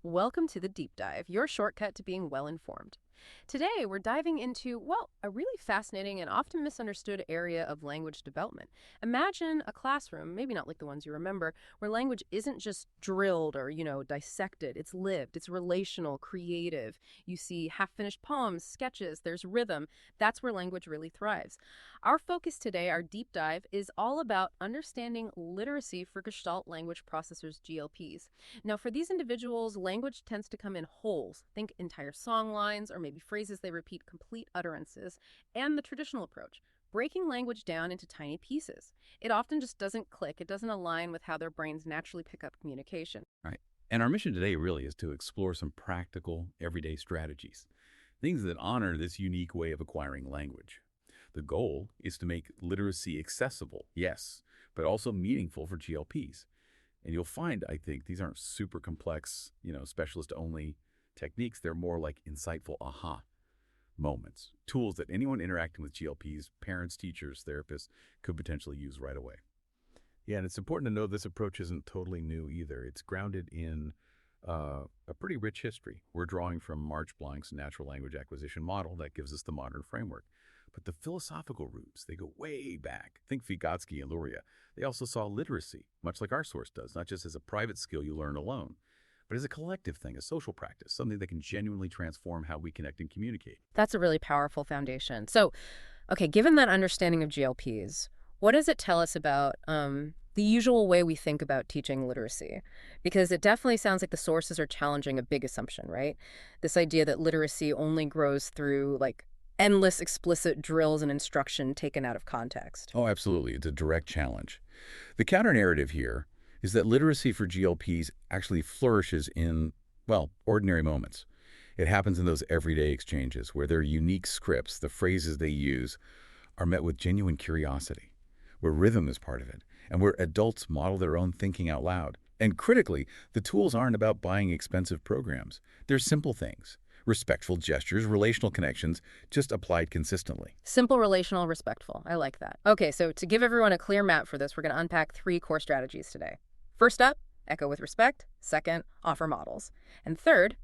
Welcome to the Deep Dive, your shortcut to being well-informed. Today, we're diving into, well, a really fascinating and often misunderstood area of language development. Imagine a classroom, maybe not like the ones you remember, where language isn't just drilled or, dissected. It's lived, it's relational, creative. You see half-finished poems, sketches, there's rhythm. That's where language really thrives. Our focus today, our deep dive, is all about understanding literacy for Gestalt Language Processors, GLPs. Now, for these individuals, language tends to come in wholes. Think entire song lines or maybe phrases they repeat complete utterances, and the traditional approach, breaking language down into tiny pieces. It often just doesn't click. It doesn't align with how their brains naturally pick up communication. Right. And our mission today really is to explore some practical, everyday strategies, things that honor this unique way of acquiring language. The goal is to make literacy accessible, yes, but also meaningful for GLPs. And you'll find, I think, these aren't super complex, specialist-only techniques. They're more like insightful aha moments, tools that anyone interacting with GLPs, parents, teachers, therapists, could potentially use right away. Yeah, and it's important to know this approach isn't totally new either. It's grounded in a pretty rich history. We're drawing from March Blanc's natural language acquisition model that gives us the modern framework. But the philosophical roots, they go way back. Think Vygotsky and Luria. They also saw literacy, much like our source does, not just as a private skill you learn alone, but as a collective thing, a social practice, something that can genuinely transform how we connect and communicate. That's a really powerful foundation. So, okay, given that understanding of GLPs, what does it tell us about the usual way we think about teaching literacy? Because it definitely sounds like the sources are challenging a big assumption, right? This idea that literacy only grows through, endless explicit drills and instruction taken out of context. Oh, absolutely. It's a direct challenge. The counter-narrative here is that literacy for GLPs actually flourishes in, well, ordinary moments. It happens in those everyday exchanges where their unique scripts, the phrases they use, are met with genuine curiosity, where rhythm is part of it, and where adults model their own thinking out loud. And critically, the tools aren't about buying expensive programs. They're simple things. Respectful gestures, relational connections, just applied consistently. Simple, relational, respectful. I like that. Okay, so to give everyone a clear map for this, we're going to unpack 3 core strategies today. First up, echo with respect. Second, offer models. And third,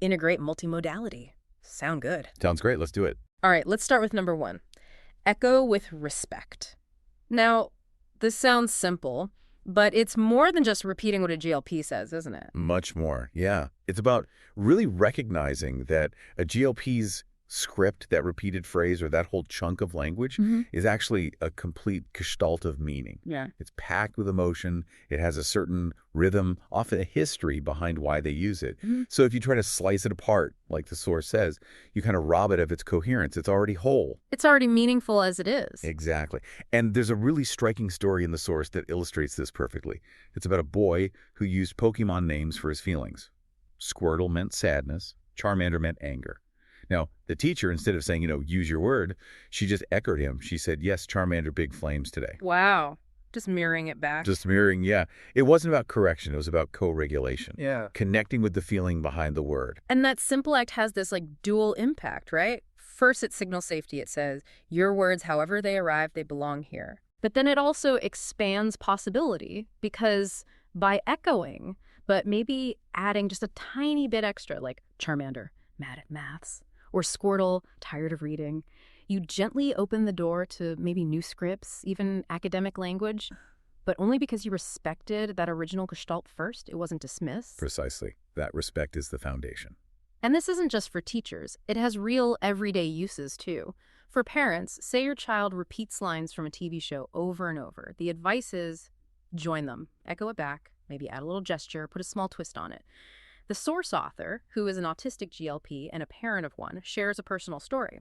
integrate multimodality. Sound good. Sounds great. Let's do it. All right, let's start with number 1. Echo with respect. Now, this sounds simple, but it's more than just repeating what a GLP says, isn't it? Much more, yeah. It's about really recognizing that a GLP's script, that repeated phrase or that whole chunk of language is actually a complete gestalt of meaning. Yeah. It's packed with emotion. It has a certain rhythm, often a history behind why they use it. So if you try to slice it apart, like the source says, you kind of rob it of its coherence. It's already whole. It's already meaningful as it is. Exactly. And there's a really striking story in the source that illustrates this perfectly. It's about a boy who used Pokemon names for his feelings. Squirtle meant sadness. Charmander meant anger. Now, the teacher, instead of saying, use your word, she just echoed him. She said, yes, Charmander, big flames today. Wow. Just mirroring it back. Just mirroring, yeah. It wasn't about correction. It was about co-regulation. Yeah. Connecting with the feeling behind the word. And that simple act has this dual impact, right? First, it signals safety. It says, your words, however they arrive, they belong here. But then it also expands possibility because by echoing, but maybe adding just a tiny bit extra, like Charmander, mad at maths, or Squirtle, tired of reading, you gently open the door to maybe new scripts, even academic language, but only because you respected that original gestalt first. It wasn't dismissed. Precisely. That respect is the foundation. And this isn't just for teachers. It has real everyday uses, too. For parents, say your child repeats lines from a TV show over and over. The advice is join them, echo it back, maybe add a little gesture, put a small twist on it. The source author, who is an autistic GLP and a parent of one, shares a personal story.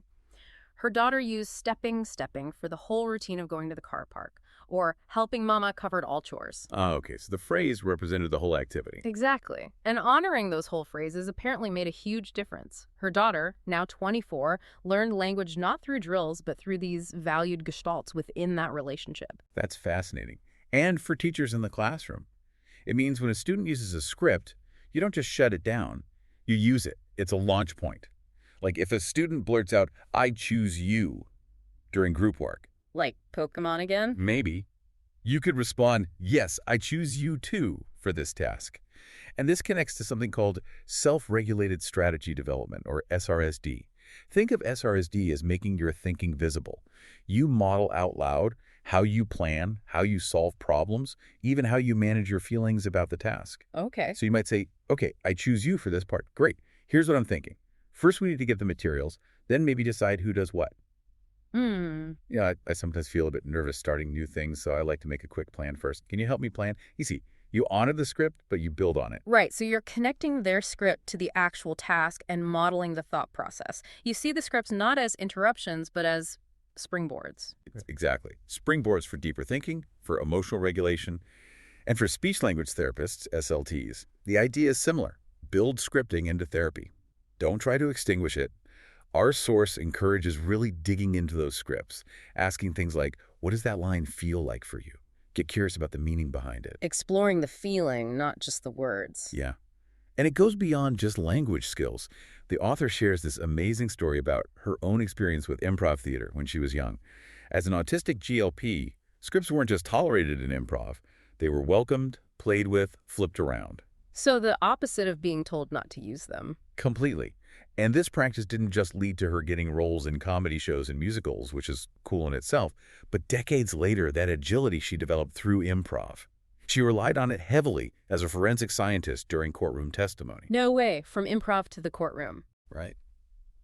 Her daughter used stepping for the whole routine of going to the car park, or helping mama covered all chores. Oh, okay. So the phrase represented the whole activity. Exactly. And honoring those whole phrases apparently made a huge difference. Her daughter, now 24, learned language not through drills, but through these valued gestalts within that relationship. That's fascinating. And for teachers in the classroom. It means when a student uses a script, you don't just shut it down. You use it. It's a launch point. Like if a student blurts out, I choose you, during group work. Like Pokemon again? Maybe. You could respond, yes, I choose you too for this task. And this connects to something called self-regulated strategy development, or SRSD. Think of SRSD as making your thinking visible. You model out loud how you plan, how you solve problems, even how you manage your feelings about the task. Okay. So you might say, okay, I choose you for this part. Great. Here's what I'm thinking. First, we need to get the materials, then maybe decide who does what. Hmm. I sometimes feel a bit nervous starting new things, so I like to make a quick plan first. Can you help me plan? Easy. You honor the script, but you build on it. Right, so you're connecting their script to the actual task and modeling the thought process. You see the scripts not as interruptions, but as springboards. Exactly. Springboards for deeper thinking, for emotional regulation, and for speech-language therapists, SLTs. The idea is similar. Build scripting into therapy. Don't try to extinguish it. Our source encourages really digging into those scripts, asking things like, what does that line feel like for you? Get curious about the meaning behind it. Exploring the feeling, not just the words. Yeah. And it goes beyond just language skills. The author shares this amazing story about her own experience with improv theater when she was young. As an autistic GLP, scripts weren't just tolerated in improv. They were welcomed, played with, flipped around. So the opposite of being told not to use them. Completely. And this practice didn't just lead to her getting roles in comedy shows and musicals, which is cool in itself, but decades later, that agility she developed through improv. She relied on it heavily as a forensic scientist during courtroom testimony. No way, from improv to the courtroom. Right.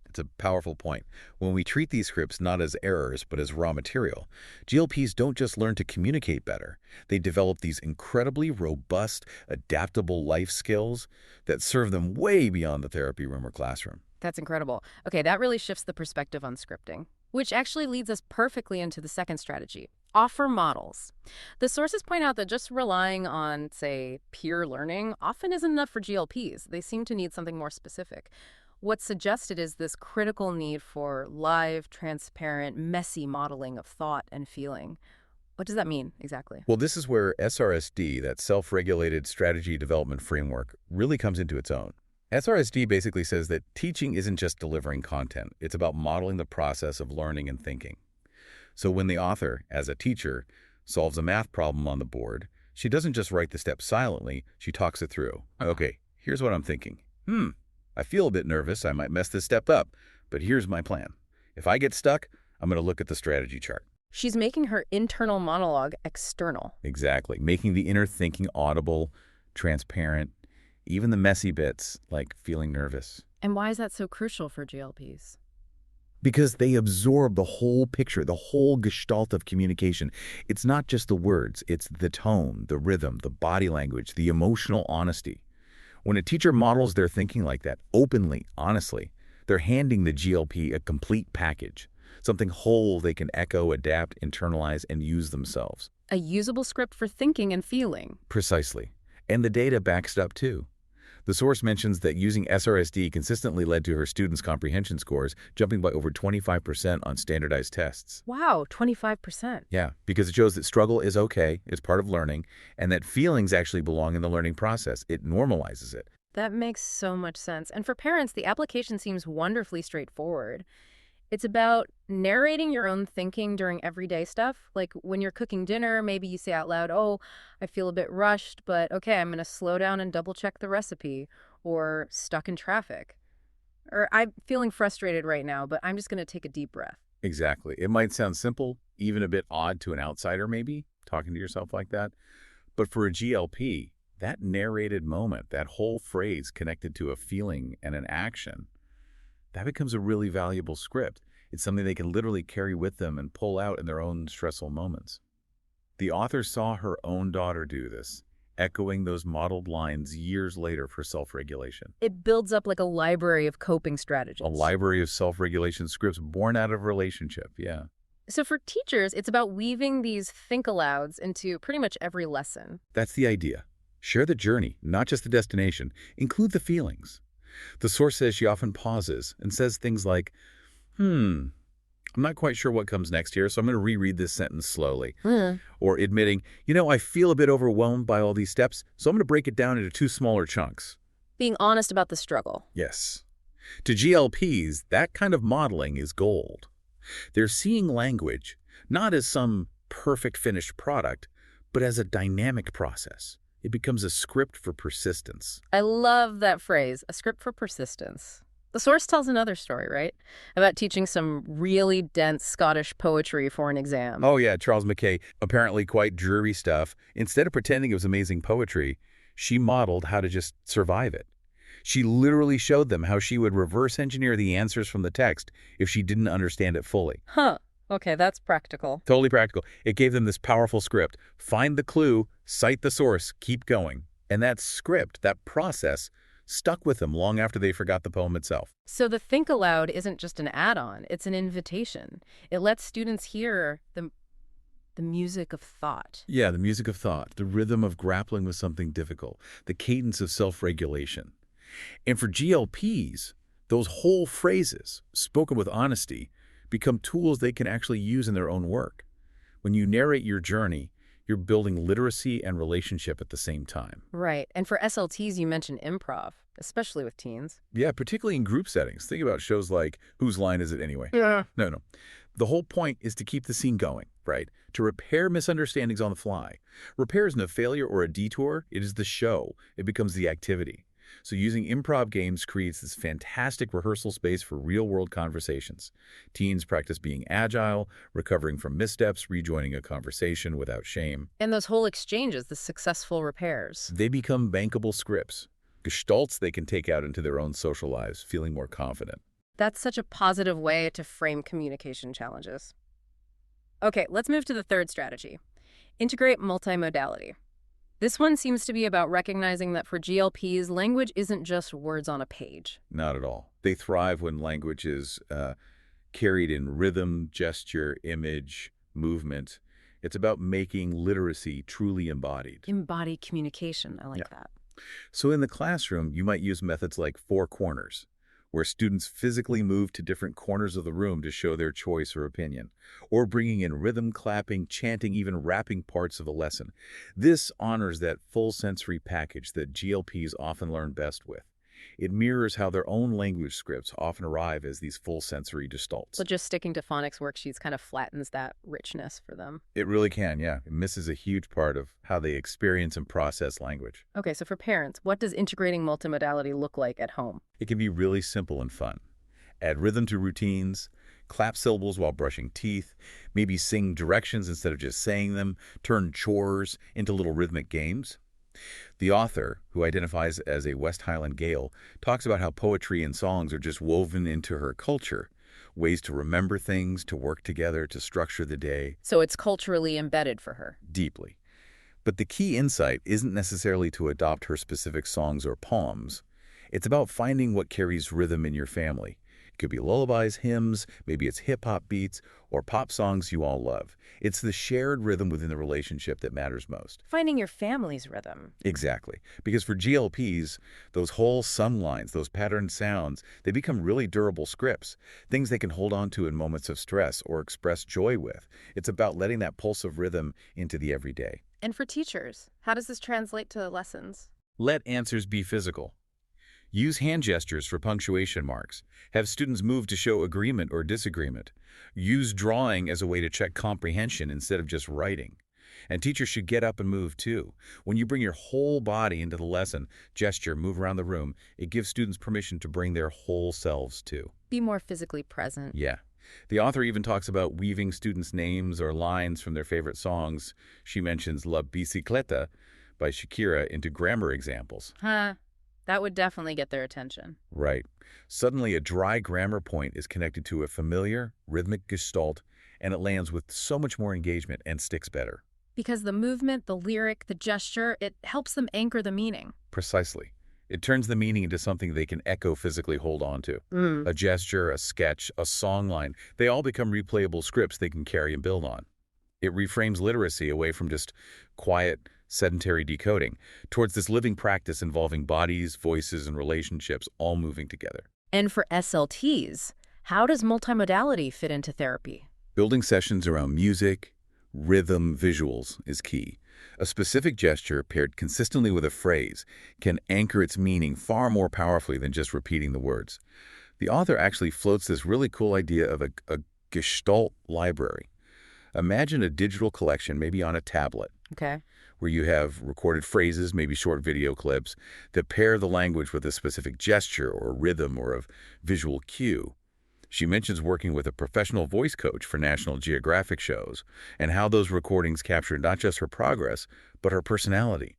It's a powerful point. When we treat these scripts not as errors, but as raw material, GLPs don't just learn to communicate better. They develop these incredibly robust, adaptable life skills that serve them way beyond the therapy room or classroom. That's incredible. Okay, that really shifts the perspective on scripting, which actually leads us perfectly into the second strategy. Offer models. The sources point out that just relying on, say, peer learning often isn't enough for GLPs. They seem to need something more specific. What's suggested is this critical need for live, transparent, messy modeling of thought and feeling. What does that mean exactly? Well, this is where SRSD, that self-regulated strategy development framework, really comes into its own. SRSD basically says that teaching isn't just delivering content. It's about modeling the process of learning and thinking. So when the author, as a teacher, solves a math problem on the board, she doesn't just write the steps silently, she talks it through. Okay, here's what I'm thinking. I feel a bit nervous, I might mess this step up, but here's my plan. If I get stuck, I'm going to look at the strategy chart. She's making her internal monologue external. Exactly, making the inner thinking audible, transparent, even the messy bits, like feeling nervous. And why is that so crucial for GLPs? Because they absorb the whole picture, the whole gestalt of communication. It's not just the words, it's the tone, the rhythm, the body language, the emotional honesty. When a teacher models their thinking like that, openly, honestly, they're handing the GLP a complete package, something whole they can echo, adapt, internalize, and use themselves. A usable script for thinking and feeling. Precisely. And the data backs it up too. The source mentions that using SRSD consistently led to her students' comprehension scores jumping by over 25% on standardized tests. Wow, 25%. Yeah, because it shows that struggle is okay, it's part of learning, and that feelings actually belong in the learning process. It normalizes it. That makes so much sense. And for parents, the application seems wonderfully straightforward. It's about narrating your own thinking during everyday stuff. Like when you're cooking dinner, maybe you say out loud, oh, I feel a bit rushed, but okay, I'm going to slow down and double check the recipe. Or stuck in traffic. Or I'm feeling frustrated right now, but I'm just going to take a deep breath. Exactly. It might sound simple, even a bit odd to an outsider maybe, talking to yourself like that. But for a GLP, that narrated moment, that whole phrase connected to a feeling and an action, that becomes a really valuable script. It's something they can literally carry with them and pull out in their own stressful moments. The author saw her own daughter do this, echoing those modeled lines years later for self-regulation. It builds up like a library of coping strategies. A library of self-regulation scripts born out of relationship, yeah. So for teachers, it's about weaving these think-alouds into pretty much every lesson. That's the idea. Share the journey, not just the destination. Include the feelings. The source says she often pauses and says things like, I'm not quite sure what comes next here, so I'm going to reread this sentence slowly. Or admitting, I feel a bit overwhelmed by all these steps, so I'm going to break it down into 2 smaller chunks. Being honest about the struggle. Yes. To GLPs, that kind of modeling is gold. They're seeing language not as some perfect finished product, but as a dynamic process. It becomes a script for persistence. I love that phrase, a script for persistence. The source tells another story, right? About teaching some really dense Scottish poetry for an exam. Oh yeah, Charles Mackay, apparently quite dreary stuff. Instead of pretending it was amazing poetry, she modeled how to just survive it. She literally showed them how she would reverse engineer the answers from the text if she didn't understand it fully. Huh. Okay, that's practical. Totally practical. It gave them this powerful script. Find the clue, cite the source, keep going. And that script, that process, stuck with them long after they forgot the poem itself. So the Think Aloud isn't just an add-on, it's an invitation. It lets students hear the music of thought. Yeah, the music of thought, the rhythm of grappling with something difficult, the cadence of self-regulation. And for GLPs, those whole phrases, spoken with honesty, become tools they can actually use in their own work. When you narrate your journey, you're building literacy and relationship at the same time. Right. And for SLTs, you mentioned improv, especially with teens. Yeah, particularly in group settings. Think about shows like Whose Line Is It Anyway? Yeah. No. The whole point is to keep the scene going, right? To repair misunderstandings on the fly. Repair isn't a failure or a detour. It is the show. It becomes the activity. So using improv games creates this fantastic rehearsal space for real-world conversations. Teens practice being agile, recovering from missteps, rejoining a conversation without shame. And those whole exchanges, the successful repairs. They become bankable scripts, gestalts they can take out into their own social lives, feeling more confident. That's such a positive way to frame communication challenges. Okay, let's move to the third strategy. Integrate multimodality. This one seems to be about recognizing that for GLPs, language isn't just words on a page. Not at all. They thrive when language is carried in rhythm, gesture, image, movement. It's about making literacy truly embodied. Embodied communication, I like that. So in the classroom, you might use methods like 4 corners, where students physically move to different corners of the room to show their choice or opinion, or bringing in rhythm, clapping, chanting, even rapping parts of a lesson. This honors that full sensory package that GLPs often learn best with. It mirrors how their own language scripts often arrive as these full sensory gestalts. So just sticking to phonics worksheets kind of flattens that richness for them. It really can, yeah. It misses a huge part of how they experience and process language. Okay, so for parents, what does integrating multimodality look like at home? It can be really simple and fun. Add rhythm to routines, clap syllables while brushing teeth, maybe sing directions instead of just saying them, turn chores into little rhythmic games. The author, who identifies as a West Highland Gael, talks about how poetry and songs are just woven into her culture, ways to remember things, to work together, to structure the day. So it's culturally embedded for her. Deeply. But the key insight isn't necessarily to adopt her specific songs or poems. It's about finding what carries rhythm in your family. It could be lullabies, hymns, maybe it's hip-hop beats, or pop songs you all love. It's the shared rhythm within the relationship that matters most. Finding your family's rhythm. Exactly. Because for GLPs, those whole sung lines, those patterned sounds, they become really durable scripts, things they can hold on to in moments of stress or express joy with. It's about letting that pulse of rhythm into the everyday. And for teachers, how does this translate to lessons? Let answers be physical. Use hand gestures for punctuation marks. Have students move to show agreement or disagreement. Use drawing as a way to check comprehension instead of just writing. And teachers should get up and move too. When you bring your whole body into the lesson, gesture, move around the room, it gives students permission to bring their whole selves too. Be more physically present. Yeah. The author even talks about weaving students' names or lines from their favorite songs. She mentions La Bicicleta by Shakira into grammar examples. Huh. That would definitely get their attention. Right. Suddenly, a dry grammar point is connected to a familiar, rhythmic gestalt, and it lands with so much more engagement and sticks better. Because the movement, the lyric, the gesture, it helps them anchor the meaning. Precisely. It turns the meaning into something they can physically hold on to. A gesture, a sketch, a songline, they all become replayable scripts they can carry and build on. It reframes literacy away from just quiet, sedentary decoding towards this living practice involving bodies, voices, and relationships all moving together. And for SLTs, how does multimodality fit into therapy? Building sessions around music, rhythm, visuals is key. A specific gesture paired consistently with a phrase can anchor its meaning far more powerfully than just repeating the words. The author actually floats this really cool idea of a Gestalt library. Imagine a digital collection, maybe on a tablet, Okay. where you have recorded phrases, maybe short video clips, that pair the language with a specific gesture or rhythm or a visual cue. She mentions working with a professional voice coach for National Geographic shows and how those recordings captured not just her progress, but her personality.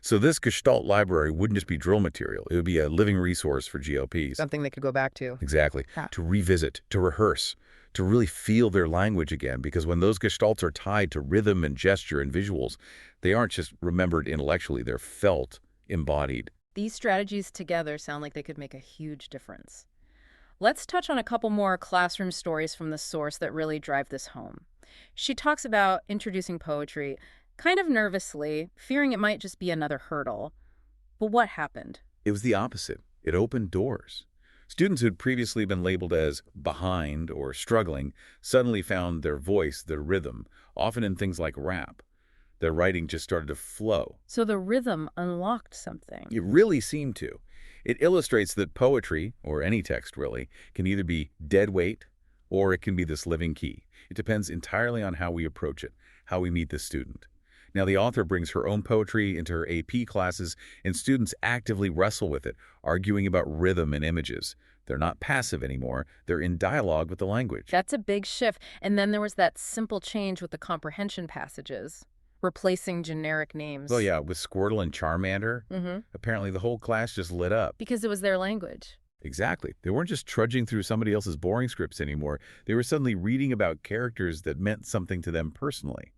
So this Gestalt library wouldn't just be drill material. It would be a living resource for GLPs. Something they could go back to. Exactly. Yeah. To revisit, to rehearse, to really feel their language again. Because when those gestalts are tied to rhythm and gesture and visuals, they aren't just remembered intellectually. They're felt, embodied. These strategies together sound like they could make a huge difference. Let's touch on a couple more classroom stories from the source that really drive this home. She talks about introducing poetry, kind of nervously, fearing it might just be another hurdle. But what happened? It was the opposite. It opened doors. Students who'd previously been labeled as behind or struggling suddenly found their voice, their rhythm, often in things like rap. Their writing just started to flow. So the rhythm unlocked something. It really seemed to. It illustrates that poetry, or any text really, can either be dead weight or it can be this living key. It depends entirely on how we approach it, how we meet the student. Now, the author brings her own poetry into her AP classes, and students actively wrestle with it, arguing about rhythm and images. They're not passive anymore. They're in dialogue with the language. That's a big shift. And then there was that simple change with the comprehension passages, replacing generic names. Well, yeah, with Squirtle and Charmander, apparently the whole class just lit up. Because it was their language. Exactly. They weren't just trudging through somebody else's boring scripts anymore. They were suddenly reading about characters that meant something to them personally.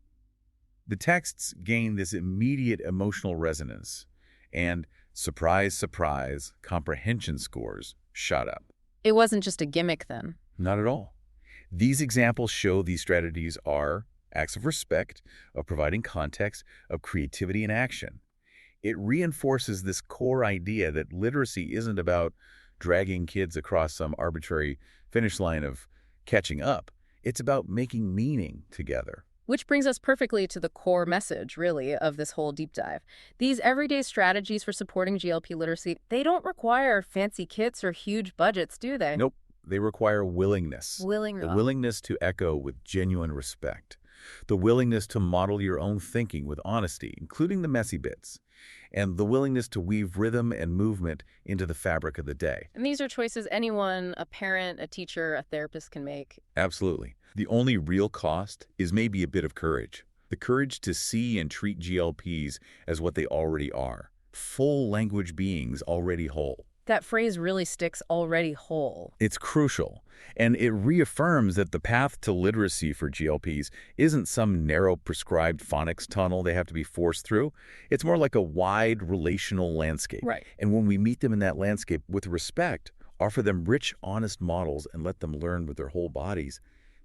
The texts gained this immediate emotional resonance, and surprise, surprise, comprehension scores shot up. It wasn't just a gimmick then. Not at all. These examples show these strategies are acts of respect, of providing context, of creativity and action. It reinforces this core idea that literacy isn't about dragging kids across some arbitrary finish line of catching up. It's about making meaning together. Which brings us perfectly to the core message, really, of this whole deep dive. These everyday strategies for supporting GLP literacy, they don't require fancy kits or huge budgets, do they? Nope. They require willingness. The willingness to echo with genuine respect. The willingness to model your own thinking with honesty, including the messy bits. And the willingness to weave rhythm and movement into the fabric of the day. And these are choices anyone, a parent, a teacher, a therapist can make. Absolutely. The only real cost is maybe a bit of courage. The courage to see and treat GLPs as what they already are. Full language beings already whole. That phrase really sticks, already whole. It's crucial, and it reaffirms that the path to literacy for GLPs isn't some narrow prescribed phonics tunnel they have to be forced through. It's more like a wide relational landscape. Right. And when we meet them in that landscape with respect, offer them rich, honest models, and let them learn with their whole bodies,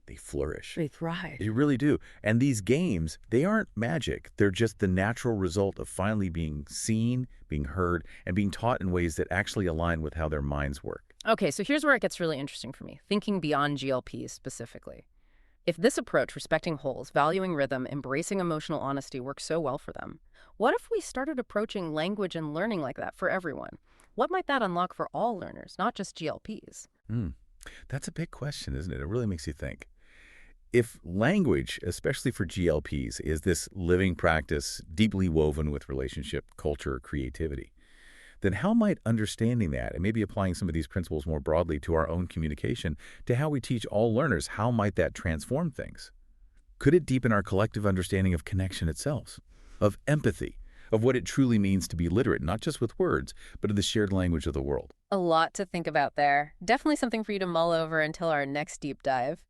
they flourish. They thrive. They really do. And these games, they aren't magic. They're just the natural result of finally being seen, being heard, and being taught in ways that actually align with how their minds work. Okay, so here's where it gets really interesting for me, thinking beyond GLPs specifically. If this approach, respecting wholes, valuing rhythm, embracing emotional honesty, works so well for them, what if we started approaching language and learning like that for everyone? What might that unlock for all learners, not just GLPs? That's a big question, isn't it? It really makes you think. If language, especially for GLPs, is this living practice deeply woven with relationship, culture, creativity, then how might understanding that and maybe applying some of these principles more broadly to our own communication, to how we teach all learners, how might that transform things? Could it deepen our collective understanding of connection itself, of empathy, of what it truly means to be literate, not just with words, but of the shared language of the world? A lot to think about there. Definitely something for you to mull over until our next deep dive.